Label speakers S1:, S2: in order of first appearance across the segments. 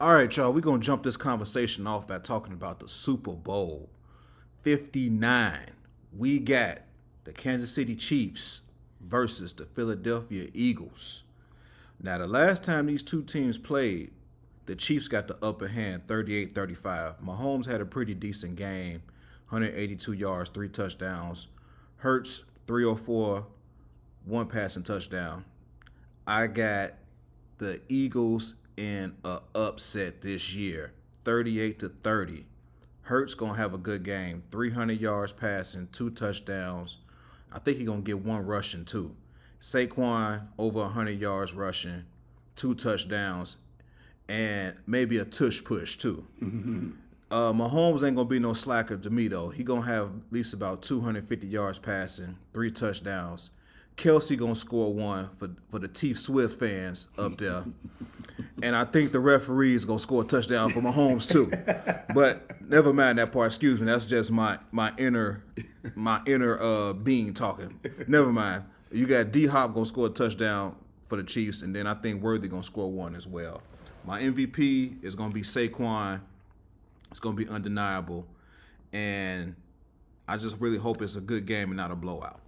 S1: All right, y'all, we're going to jump this conversation off by talking about the Super Bowl 59. We got the Kansas City Chiefs versus the Philadelphia Eagles. Now, the last time these two teams played, the Chiefs got the upper hand 38-35. Mahomes had a pretty decent game, 182 yards, 3 touchdowns. Hurts, 304, one passing touchdown. I got the Eagles in a upset this year, 38-30. Hurts gonna have a good game, 300 yards passing, 2 touchdowns. I think he's gonna get one rushing too. Saquon over 100 yards rushing, 2 touchdowns, and maybe a tush push too. Mahomes ain't gonna be no slacker to me though. He gonna have at least about 250 yards passing, 3 touchdowns. Kelsey gonna score one for the Chief Swift fans up there. And I think the referee's gonna score a touchdown for Mahomes too. But never mind that part. Excuse me. That's just my inner being talking. Never mind. You got D Hop gonna score a touchdown for the Chiefs, and then I think Worthy gonna score one as well. My MVP is gonna be Saquon. It's gonna be undeniable, and I just really hope it's a good game and not a blowout.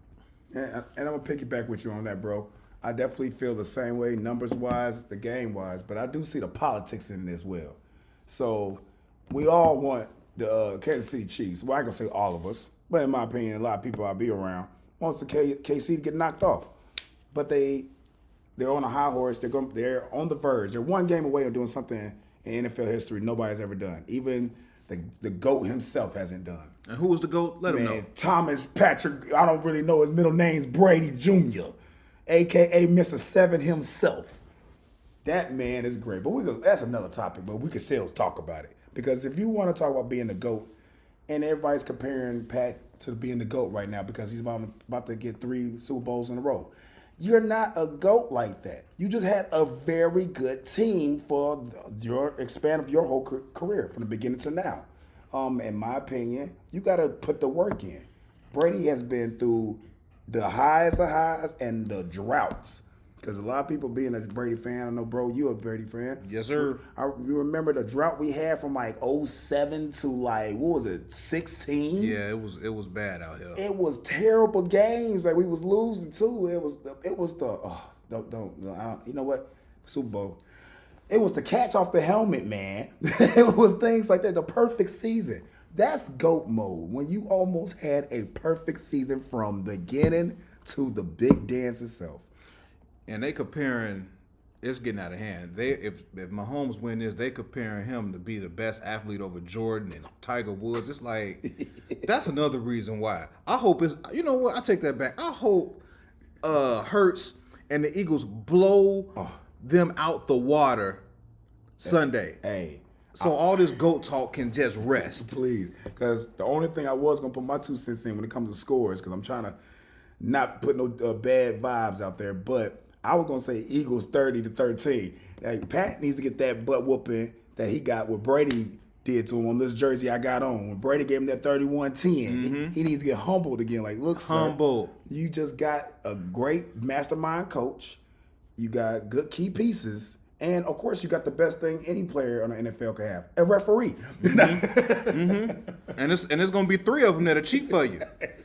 S2: And I'm gonna piggyback with you on that, bro. I definitely feel the same way, numbers wise, the game wise, but I do see the politics in it as well. So we all want the Kansas City Chiefs. Well, I ain't gonna say all of us, but in my opinion, a lot of people I be around wants the KC to get knocked off. But they're on a high horse. They're on the verge. They're one game away of doing something in NFL history nobody's ever done. Even the GOAT himself hasn't done.
S1: And who was the GOAT? Let him know.
S2: Thomas Patrick, I don't really know his middle name's Brady Jr., a.k.a. Mr. 7 himself. That man is great. But that's another topic, but we can still talk about it. Because if you want to talk about being the GOAT, and everybody's comparing Pat to being the GOAT right now because he's about to get 3 Super Bowls in a row. You're not a GOAT like that. You just had a very good team for your expand of your whole career from the beginning to now. In my opinion, you got to put the work in. Brady has been through the highs of highs and the droughts. Because a lot of people being a Brady fan, I know, bro, you a Brady fan.
S1: Yes, sir.
S2: You remember the drought we had from like '07 to like, what was it, 16?
S1: Yeah, it was bad out here.
S2: It was terrible games that we was losing too. You know what? Super Bowl. It was the catch off the helmet, man. It was things like that. The perfect season. That's GOAT mode. When you almost had a perfect season from beginning to the big dance itself.
S1: And they comparing, it's getting out of hand. If Mahomes win this, they comparing him to be the best athlete over Jordan and Tiger Woods. It's like, that's another reason why. I hope you know what? I take that back. I hope Hurts and the Eagles blow them out the water Sunday.
S2: Hey.
S1: So all this GOAT talk can just rest.
S2: Please. Because the only thing I was going to put my 2 cents in when it comes to scores, because I'm trying to not put no bad vibes out there, but I was going to say Eagles 30-13. Like, Pat needs to get that butt whooping that he got what Brady did to him on this jersey I got on. When Brady gave him that 31-10, he needs to get humbled again. Like, look,
S1: Humble.
S2: sir, you just got a great mastermind coach. You got good key pieces. And, of course, you got the best thing any player on the NFL can have, a referee.
S1: And it's going to be 3 of them that'll cheat for you.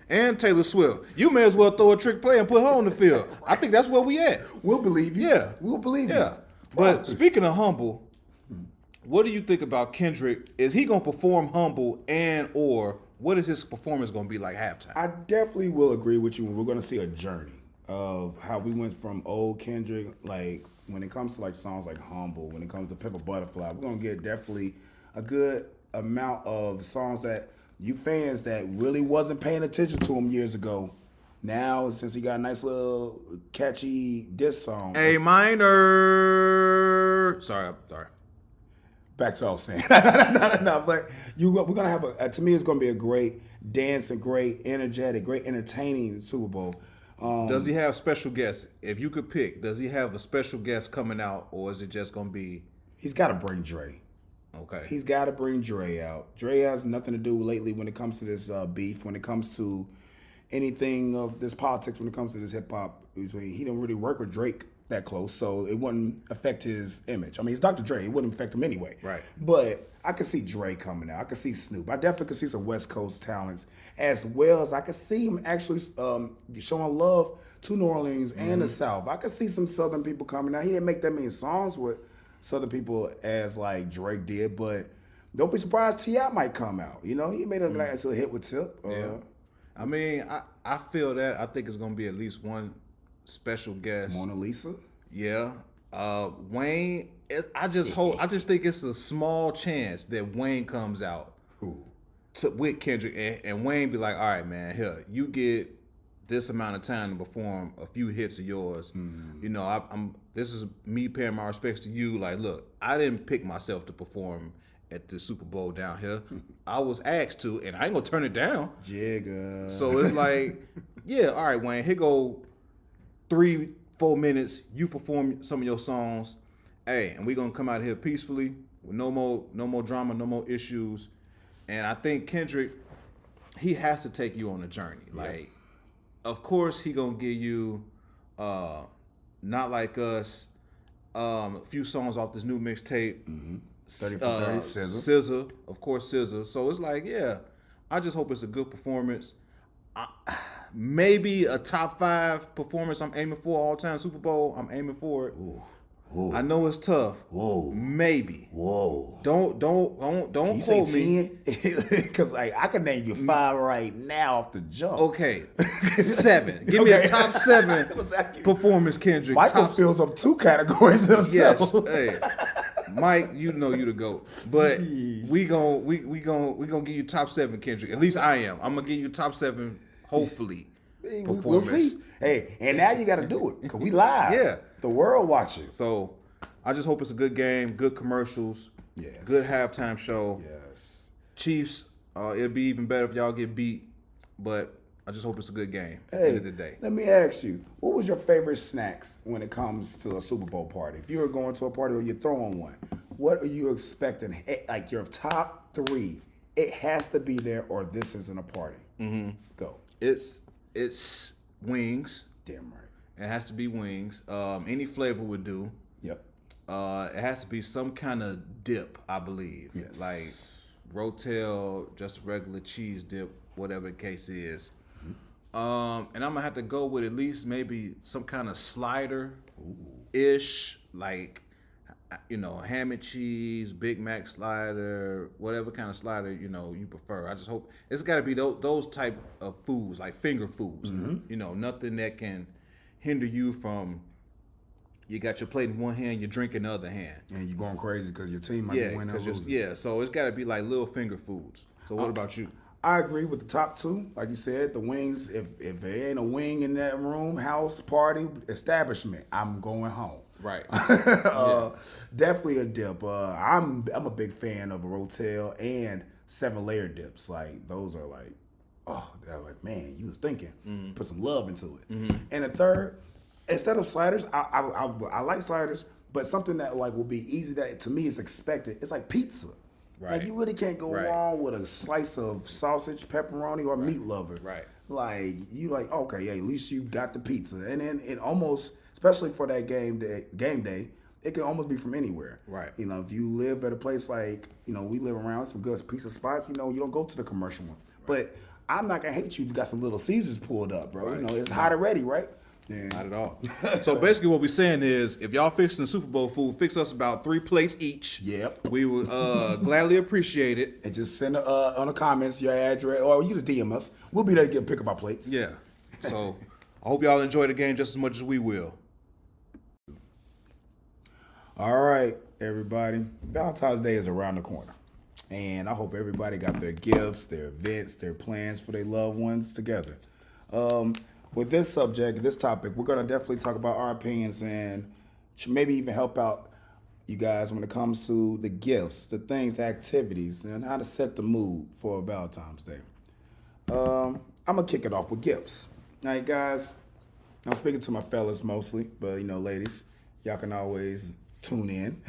S1: And Taylor Swift. You may as well throw a trick play and put her on the field. I think that's where we at.
S2: We'll believe you.
S1: Yeah.
S2: We'll believe you.
S1: Yeah. But speaking of humble, what do you think about Kendrick? Is he going to perform humble or what is his performance going to be like halftime?
S2: I definitely will agree with you. We're going to see a journey of how we went from old Kendrick, like when it comes to like songs like Humble, when it comes to Pepper Butterfly, we're going to get definitely a good amount of songs that you fans that really wasn't paying attention to him years ago. Now, since he got a nice little catchy diss song.
S1: A minor. Sorry.
S2: Back to what I was saying. No, but we're going to have to me, it's going to be a great dancing, great energetic, great entertaining Super Bowl.
S1: Does he have special guests? If you could pick, does he have a special guest coming out or is it just going to be?
S2: He's got to bring Dre.
S1: Okay.
S2: He's got to bring Dre out. Dre has nothing to do lately when it comes to this beef, when it comes to anything of this politics, when it comes to this hip-hop. He don't really work with Drake that close, so it wouldn't affect his image. I mean, it's Dr. Dre. It wouldn't affect him anyway.
S1: Right.
S2: But I could see Dre coming out. I could see Snoop. I definitely could see some West Coast talents, as well as I could see him actually showing love to New Orleans and the South. I could see some Southern people coming out. He didn't make that many songs with Southern people as like Drake did, but don't be surprised T.I. might come out. You know, he made a nice little hit with Tip.
S1: Yeah. I mean, I feel that. I think it's going to be at least one special guest.
S2: Mona Lisa.
S1: Yeah. Wayne, I just think it's a small chance that Wayne comes out with Kendrick and Wayne be like, all right, man, here, you get this amount of time to perform a few hits of yours. You know, this is me paying my respects to you. Like, look, I didn't pick myself to perform at the Super Bowl down here. I was asked to, and I ain't gonna turn it down.
S2: Jigga.
S1: So it's like, yeah, all right, Wayne, here go 3-4 minutes. You perform some of your songs. Hey, and we gonna come out here peacefully with no more drama, no more issues. And I think Kendrick, he has to take you on a journey. Yeah. Like, of course, he gonna give you Not Like Us, a few songs off this new mixtape.
S2: 30 for 30, SZA.
S1: SZA, of course, SZA. So it's like, yeah, I just hope it's a good performance. Maybe a top 5 performance I'm aiming for all time Super Bowl. I'm aiming for it. Ooh. I know it's tough.
S2: Whoa.
S1: Maybe.
S2: Whoa.
S1: Don't
S2: Can you
S1: quote
S2: say
S1: me.
S2: 10? Because like I can name you 5 right now off the jump.
S1: Okay. 7. Give me a top 7 performance, Kendrick.
S2: Michael fills up 2 categories himself.
S1: Yes. Hey. Mike, you know you the GOAT. But we gonna give you top 7, Kendrick. At least I am. I'm gonna give you top 7, hopefully.
S2: We'll see. Hey, and now you got to do it because we live.
S1: Yeah.
S2: The world watching.
S1: So I just hope it's a good game, good commercials, good halftime show.
S2: Yes.
S1: Chiefs, it'll be even better if y'all get beat, but I just hope it's a good game at the end of the day.
S2: Let me ask you, what was your favorite snacks when it comes to a Super Bowl party? If you were going to a party or you're throwing one, what are you expecting? Like your top 3, it has to be there or this isn't a party. Go.
S1: It's wings.
S2: Damn right.
S1: It has to be wings. Any flavor would do.
S2: Yep.
S1: It has to be some kind of dip, I believe.
S2: Yes.
S1: Like Rotel, just a regular cheese dip, whatever the case is. And I'm gonna have to go with at least maybe some kind of slider-ish, like, you know, ham and cheese, Big Mac slider, whatever kind of slider, you know, you prefer. I just hope it's got to be those type of foods, like finger foods. You know, nothing that can hinder you from, you got your plate in one hand, you're drinking the other hand.
S2: And you're going crazy because your team might be winning or losing.
S1: Yeah, so it's got to be like little finger foods. So what about you?
S2: I agree with the top 2. Like you said, the wings, if there ain't a wing in that room, house, party, establishment, I'm going home.
S1: Right.
S2: Definitely a dip. I'm a big fan of a Rotel and 7-layer dips. Like those are like, they're like, man, you was thinking. Put some love into it. And the third, instead of sliders, I like sliders, but something that like will be easy that to me is expected. It's like pizza.
S1: Right.
S2: Like you really can't go wrong with a slice of sausage, pepperoni, or meat lover.
S1: Right.
S2: Like you like, okay, yeah, at least you got the pizza. And then it almost, especially for that game day, it can almost be from anywhere.
S1: Right.
S2: You know, if you live at a place like, you know, we live around some good pizza spots, you know, you don't go to the commercial one. Right. But I'm not gonna hate you if you got some Little Caesars pulled up, bro. Right. You know, it's hot already, right? Yeah.
S1: Not at all. So basically what we're saying is, if y'all fixing Super Bowl food, fix us about 3 plates each.
S2: Yep.
S1: We would gladly appreciate it.
S2: And just send on the comments your address, or you just DM us. We'll be there to pick up our plates.
S1: Yeah. So I hope y'all enjoy the game just as much as we will.
S2: All right, everybody. Valentine's Day is around the corner. And I hope everybody got their gifts, their events, their plans for their loved ones together. With this subject, this topic, we're going to definitely talk about our opinions and maybe even help out you guys when it comes to the gifts, the things, the activities, and how to set the mood for Valentine's Day. I'm going to kick it off with gifts. Now, guys, I'm speaking to my fellas mostly, but, you know, ladies, y'all can always tune in.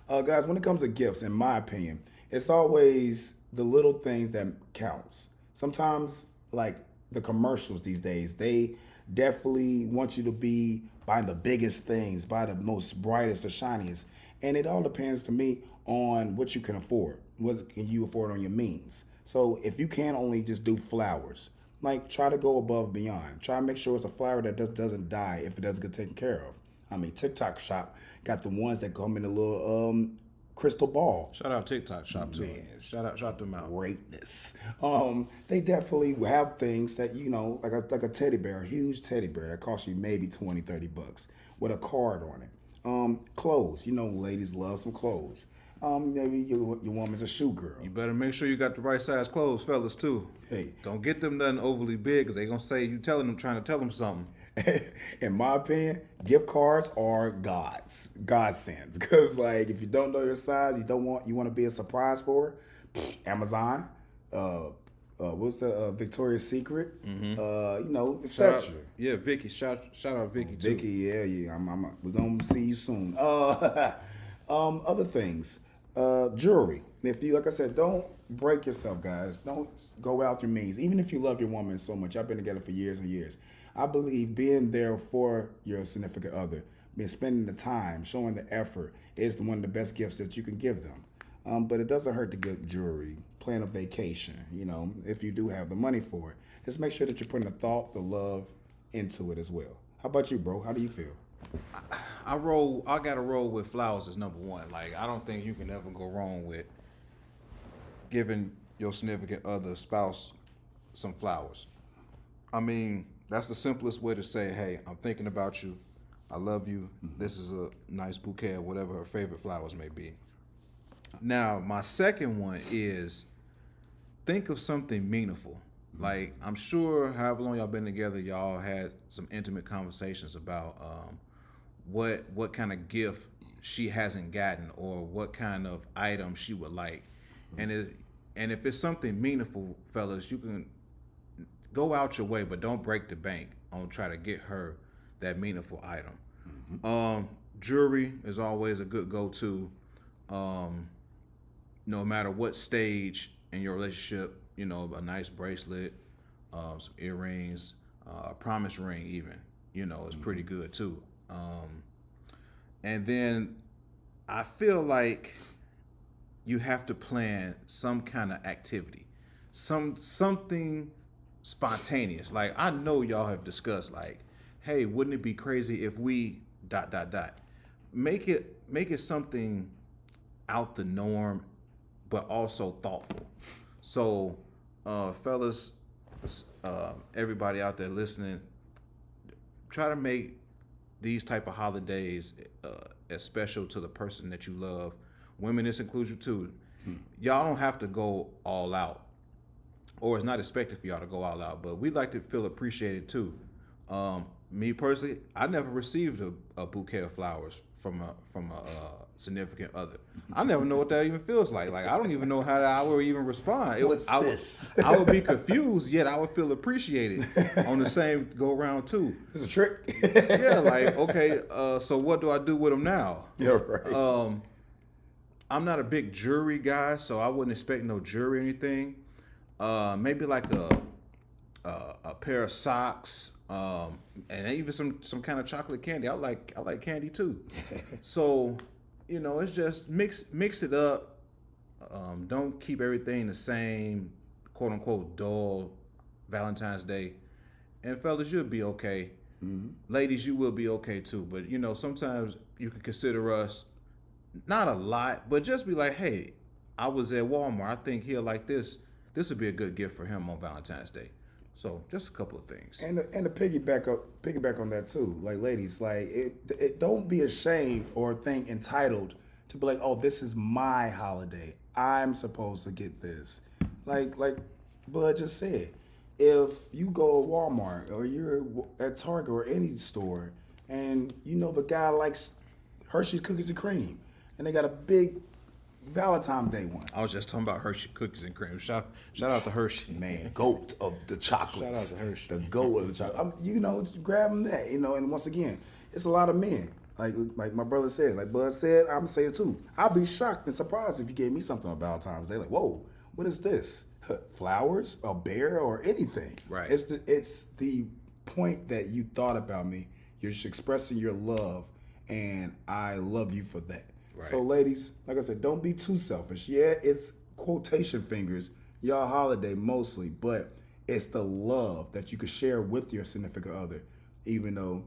S2: Guys, when it comes to gifts, in my opinion, it's always the little things that counts. Sometimes, like, the commercials these days, they definitely want you to be buying the biggest things, buy the most brightest or shiniest. And it all depends to me on what you can afford. What can you afford on your means? So if you can only just do flowers, like try to go above and beyond. Try to make sure it's a flower that doesn't die if it doesn't get taken care of. I mean, TikTok shop got the ones that come in a little crystal ball.
S1: Shout out TikTok shop too. Man, shout them out.
S2: Greatness. They definitely have things that, you know, like a teddy bear, a huge teddy bear that costs you maybe $20-$30 with a card on it. Clothes, you know, ladies love some clothes. Maybe your woman's a shoe girl.
S1: You better make sure you got the right size clothes, fellas, too.
S2: Hey,
S1: don't get them nothing overly big, because they gonna say you trying to tell them something.
S2: In my opinion, gift cards are godsends. Because like, if you don't know your size, you want to be a surprise for her, Amazon, what's the Victoria's Secret, you know, etc.
S1: Yeah, Vicky. Shout out Vicky too.
S2: Vicky, yeah. We're gonna see you soon. Other things, jewelry. If you, like I said, don't break yourself, guys. Don't go out your means. Even if you love your woman so much, I've been together for years and years. I believe being there for your significant other, spending the time, showing the effort is one of the best gifts that you can give them. But it doesn't hurt to get jewelry, plan a vacation, you know, if you do have the money for it. Just make sure that you're putting the thought, the love into it as well. How about you, bro? How do you feel?
S1: I gotta roll with flowers as number one. Like, I don't think you can ever go wrong with giving your significant other, spouse, some flowers. I mean, that's the simplest way to say, hey, I'm thinking about you. I love you. This is a nice bouquet of whatever her favorite flowers may be. Now, my second one is think of something meaningful. Like, I'm sure however long y'all been together, y'all had some intimate conversations about what kind of gift she hasn't gotten or what kind of item she would like. And if it's something meaningful, fellas, you can go out your way, but don't break the bank on try to get her that meaningful item. Jewelry is always a good go-to. No matter what stage in your relationship, you know, a nice bracelet, some earrings, a promise ring even, you know, is pretty good too. And then I feel like you have to plan some kind of activity, something spontaneous. Like, I know y'all have discussed, like, hey, wouldn't it be crazy if we ... Make it something out the norm, but also thoughtful. So, fellas, everybody out there listening, try to make these type of holidays as special to the person that you love. Women, this includes you too. Y'all don't have to go all out, or it's not expected for y'all to go all out, but we like to feel appreciated too. Me personally, I never received a bouquet of flowers from a significant other. I never know what that even feels like. Like, I don't even know how I would even respond.
S2: This?
S1: I would be confused, yet I would feel appreciated on the same go around too.
S2: It's a trick.
S1: Yeah, like, okay, so what do I do with them now?
S2: Yeah, right.
S1: I'm not a big jewelry guy, so I wouldn't expect no jewelry or anything. Maybe like a pair of socks, and even some kind of chocolate candy. I like candy too. So, you know, it's just mix it up. Don't keep everything the same, quote unquote, dull Valentine's Day. And fellas, you'll be okay. Ladies, you will be okay too. But, you know, sometimes you can consider us, not a lot, but just be like, hey, I was at Walmart. I think he'll like this. This would be a good gift for him on Valentine's Day. So just a couple of things.
S2: And to piggyback on that too, like, ladies, like, it don't be ashamed or think entitled to be like, oh, this is my holiday. I'm supposed to get this. Like Bud just said, if you go to Walmart or you're at Target or any store, and you know the guy likes Hershey's cookies and cream, and they got a big Valentine's Day one.
S1: I was just talking about Hershey cookies and cream. Shout out to Hershey.
S2: Man, goat of the chocolates.
S1: Shout out to Hershey.
S2: The goat of the chocolate. You know, just grab them that, you know, and once again, it's a lot of men. Like my brother said, like Bud said, I'm saying it too. I'll be shocked and surprised if you gave me something on Valentine's Day. Like, whoa, what is this? Flowers, a bear, or anything.
S1: Right.
S2: It's the point that you thought about me, You're just expressing your love, and I love you for that.
S1: Right.
S2: So, ladies, like I said, don't be too selfish. Yeah, it's quotation fingers, y'all holiday mostly, but it's the love that you could share with your significant other, even though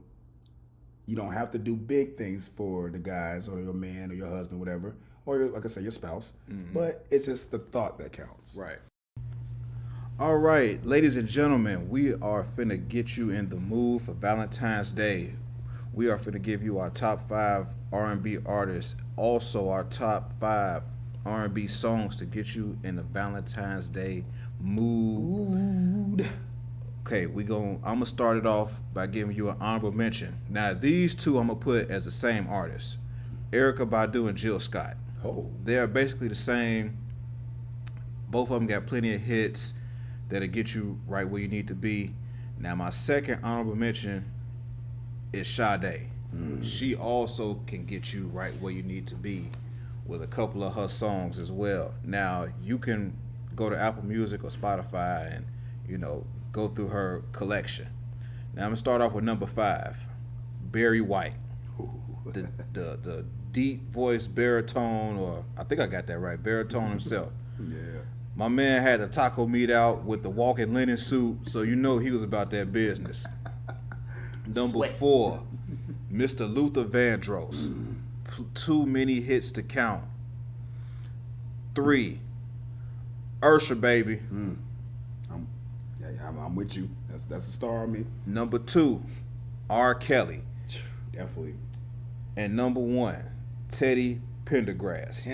S2: you don't have to do big things for the guys or your man or your husband, whatever, or like I said, your spouse. But it's just the thought that counts.
S1: Right. All right, ladies and gentlemen, we are finna get you in the mood for Valentine's Day. We are finna give you our top 5 R&B artists, also our top 5 R&B songs to get you in the Valentine's Day mood. Okay, I'm gonna start it off by giving you an honorable mention. Now, these two I'm gonna put as the same artists, Erykah Badu and Jill Scott.
S2: Oh.
S1: They are basically the same. Both of them got plenty of hits that'll get you right where you need to be. Now, my second honorable mention is Sade. She also can get you right where you need to be with a couple of her songs as well. Now, you can go to Apple Music or Spotify and, go through her collection. Now, I'm gonna start off with number 5, Barry White. The deep voice baritone, or I think I got that right, baritone himself.
S2: Yeah.
S1: My man had the taco meat out with the walking linen suit, so he was about that business. Number 4, Mr. Luther Vandross. Too many hits to count. 3, Usher, baby.
S2: I'm with you. That's a star on me.
S1: Number 2, R. Kelly.
S2: Definitely.
S1: And number 1, Teddy Pendergrass.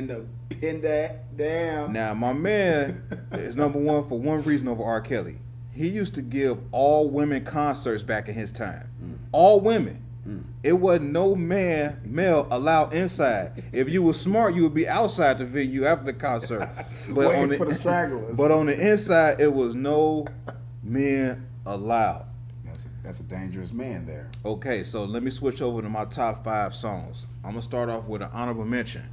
S2: Pin that down.
S1: Now, my man is number 1 for one reason over R. Kelly. He used to give all women concerts back in his time. All women. It wasn't no male allowed inside. If you were smart, you would be outside the venue after the concert. But
S2: Waiting for the stragglers.
S1: But on the inside, it was no men allowed.
S2: That's a dangerous man there.
S1: Okay, so let me switch over to my top 5 songs. I'm gonna start off with an honorable mention.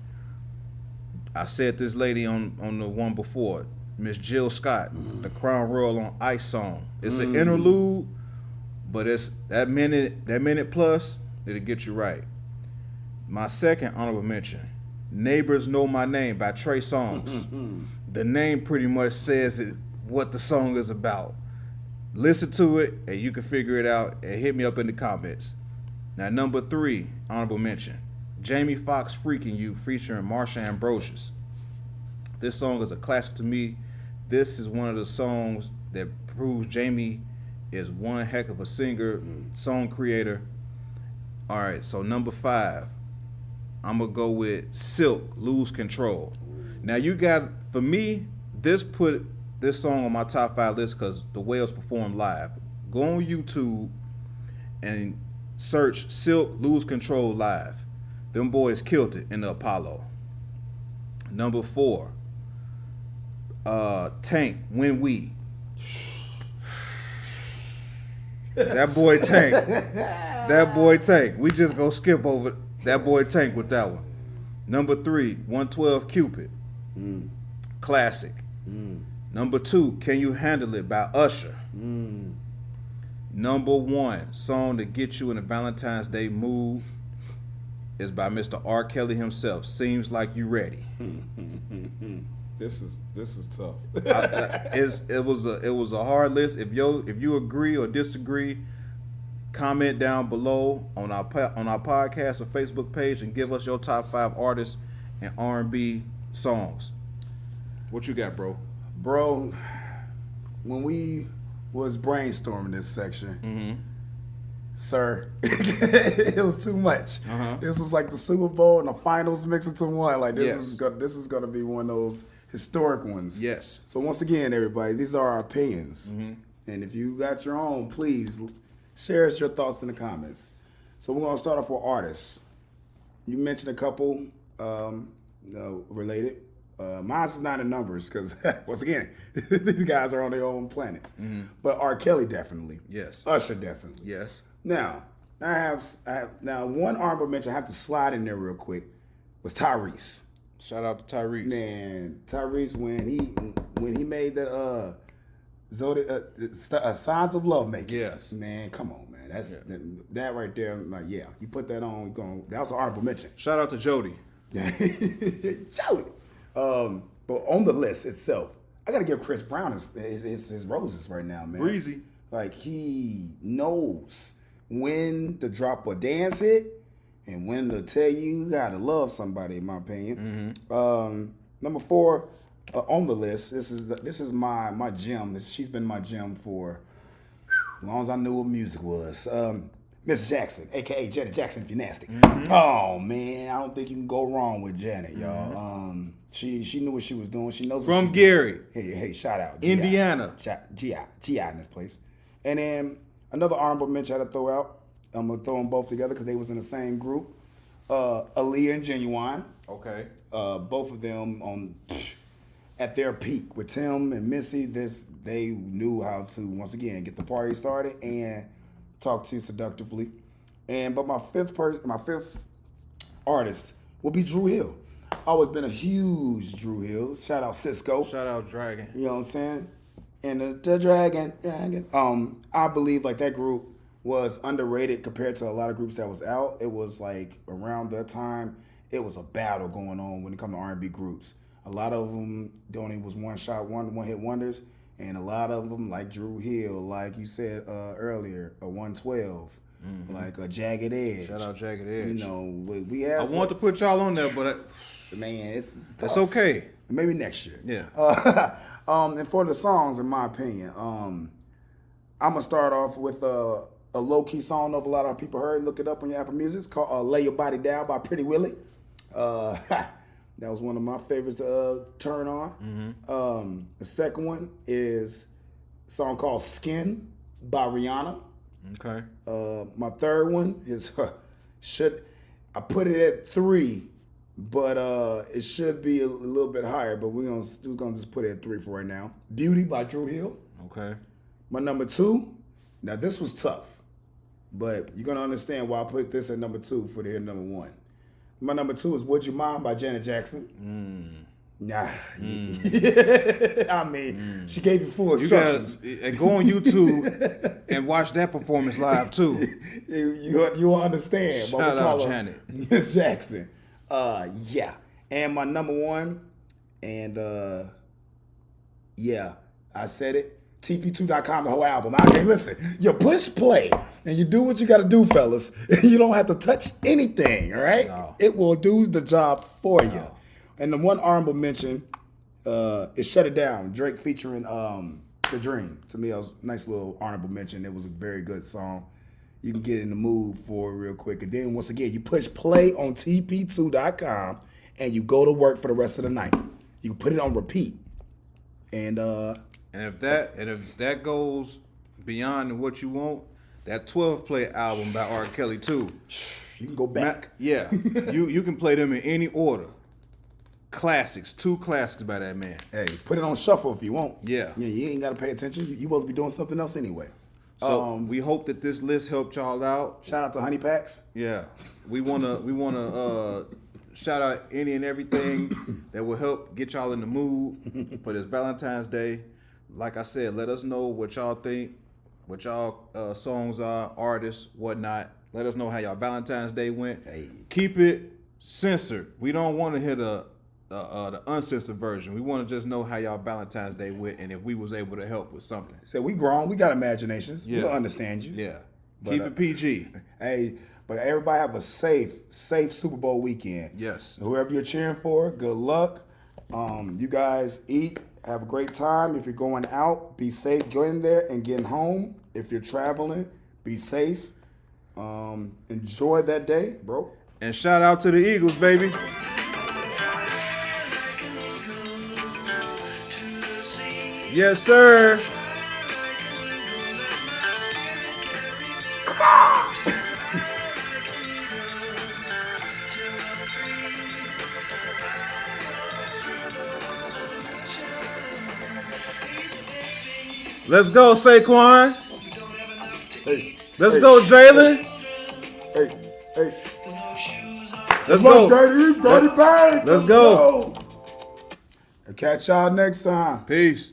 S1: I said this lady on the one before, Miss Jill Scott, the Crown Royal on Ice song. It's an interlude, but it's that minute plus, it'll get you right. My second honorable mention, Neighbors Know My Name by Trey Songz. The name pretty much says what the song is about. Listen to it and you can figure it out and hit me up in the comments. Now, number 3, honorable mention, Jamie Foxx Freaking You featuring Marsha Ambrosius. This song is a classic to me. This is one of the songs that proves Jamie is one heck of a singer, song creator. All right, so number 5, I'm going to go with Silk, Lose Control. Now, for me, put this song on my top 5 list because the way it was performed live. Go on YouTube and search Silk, Lose Control live. Them boys killed it in the Apollo. Number 4, Tank, When We. That boy Tank. That boy Tank. We just go skip over that boy Tank with that one. Number 3, 112 Cupid. Classic. Number 2, Can You Handle It by Usher. Number 1, song to get you in the Valentine's Day mood is by Mr. R. Kelly himself. Seems Like You Ready.
S2: This is tough.
S1: It was a hard list. If you agree or disagree, comment down below on our podcast or Facebook page and give us your top 5 artists and R&B songs. What you got, bro?
S2: Bro, when we was brainstorming this section, sir, it was too much. This was like the Super Bowl and the finals mixed into one. Like this is gonna be one of those historic ones.
S1: Yes.
S2: So once again, everybody, these are our opinions, and if you got your own, please share us your thoughts in the comments. So we're gonna start off with artists. You mentioned a couple related. Mine's not in numbers because once again, these guys are on their own planets. But R. Kelly definitely.
S1: Yes.
S2: Usher definitely.
S1: Yes.
S2: Now I have one honorable mention I have to slide in there real quick was Tyrese.
S1: Shout out to Tyrese.
S2: Man, Tyrese when he made the Signs of Love making.
S1: Yes.
S2: Man, come on, man. that's that right there. Like, yeah, you put that on. That was an honorable mention.
S1: Shout out to Jody.
S2: Jody. But on the list itself, I gotta give Chris Brown his roses right now, man.
S1: Breezy.
S2: Like, he knows when to drop a dance hit and when to tell you gotta love somebody, in my opinion. Number 4 on the list. This is my gem. She's been my gem for as long as I knew what music was. Miss Jackson, aka Janet Jackson, if you're nasty. Oh man, I don't think you can go wrong with Janet, y'all. She knew what she was doing. She knows what
S1: From Gary.
S2: Hey, shout out.
S1: Indiana.
S2: GI in this place. And then another honorable mention I had to throw out. I'm gonna throw them both together because they was in the same group. Aaliyah and Genuine.
S1: Okay.
S2: Both of them at their peak with Tim and Missy. They knew how to once again get the party started and talk to you seductively. But my fifth artist will be Drew Hill. Always been a huge Drew Hill. Shout out Cisco.
S1: Shout out Dragon.
S2: You know what I'm saying? And the Dragon. I believe like that group was underrated compared to a lot of groups that was out. It was like around that time, it was a battle going on when it comes to R&B groups. A lot of them only was one hit wonders, and a lot of them like Drew Hill, like you said earlier, a 112, like a Jagged Edge.
S1: Shout out Jagged Edge.
S2: You know, we have.
S1: I want to put y'all on there, but
S2: man, it's tough.
S1: it's okay.
S2: Maybe next year.
S1: Yeah.
S2: And for the songs, in my opinion, I'm gonna start off with a low-key song of a lot of people heard. Look it up on your Apple Music. It's called "Lay Your Body Down" by Pretty Willie. That was one of my favorites to turn on. The second one is a song called "Skin" by Rihanna.
S1: Okay.
S2: My third one is I put it at 3, but it should be a little bit higher. But we're gonna just put it at 3 for right now. "Beauty" by Drew Hill.
S1: Okay.
S2: My number 2. Now this was tough, but you're gonna understand why I put this at number 2 for the number 1. My number 2 is "Would You Mind" by Janet Jackson. Nah. I mean, she gave you full instructions.
S1: And go on YouTube and watch that performance live too.
S2: You'll understand.
S1: Shout out Janet.
S2: Miss Jackson. Yeah. And my number 1, and yeah, I said it. TP2.com, the whole album. Okay, listen, you push play and you do what you got to do, fellas. You don't have to touch anything, all right?
S1: No.
S2: It will do the job for you. And the one honorable mention is "Shut It Down," Drake featuring The Dream. To me, it was a nice little honorable mention. It was a very good song. You can get in the mood for it real quick. And then once again, you push play on TP2.com and you go to work for the rest of the night. You can put it on repeat. And
S1: if that goes beyond what you want, that 12 play album by R. Kelly too.
S2: You can go back.
S1: Yeah. you can play them in any order. Classics, 2 classics by that man.
S2: Hey, put it on shuffle if you want.
S1: Yeah.
S2: Yeah, you ain't gotta pay attention. You supposed to be doing something else anyway.
S1: So we hope that this list helped y'all out.
S2: Shout out to Honey Packs.
S1: Yeah. We wanna shout out any and everything that will help get y'all in the mood for this Valentine's Day. Like I said, let us know what y'all think, what y'all songs are, artists, whatnot. Let us know how y'all Valentine's Day went.
S2: Hey.
S1: Keep it censored. We don't want to hear the uncensored version. We want to just know how y'all Valentine's Day went and if we was able to help with something.
S2: So we grown, we got imaginations.
S1: Yeah.
S2: We'll understand you.
S1: Yeah.
S2: But,
S1: Keep it PG.
S2: Hey, but everybody have a safe Super Bowl weekend.
S1: Yes.
S2: Whoever you're cheering for, good luck. You guys eat, have a great time. If you're going out, be safe getting there and getting home. If you're traveling, be safe. Enjoy that day, bro.
S1: And shout out to the Eagles, baby. Yes, sir. Let's go, Saquon.
S2: Hey,
S1: Let's go, Jalen.
S2: Hey.
S1: Let's go.
S2: Dirty bags.
S1: Let's go.
S2: I'll catch y'all next time.
S1: Peace.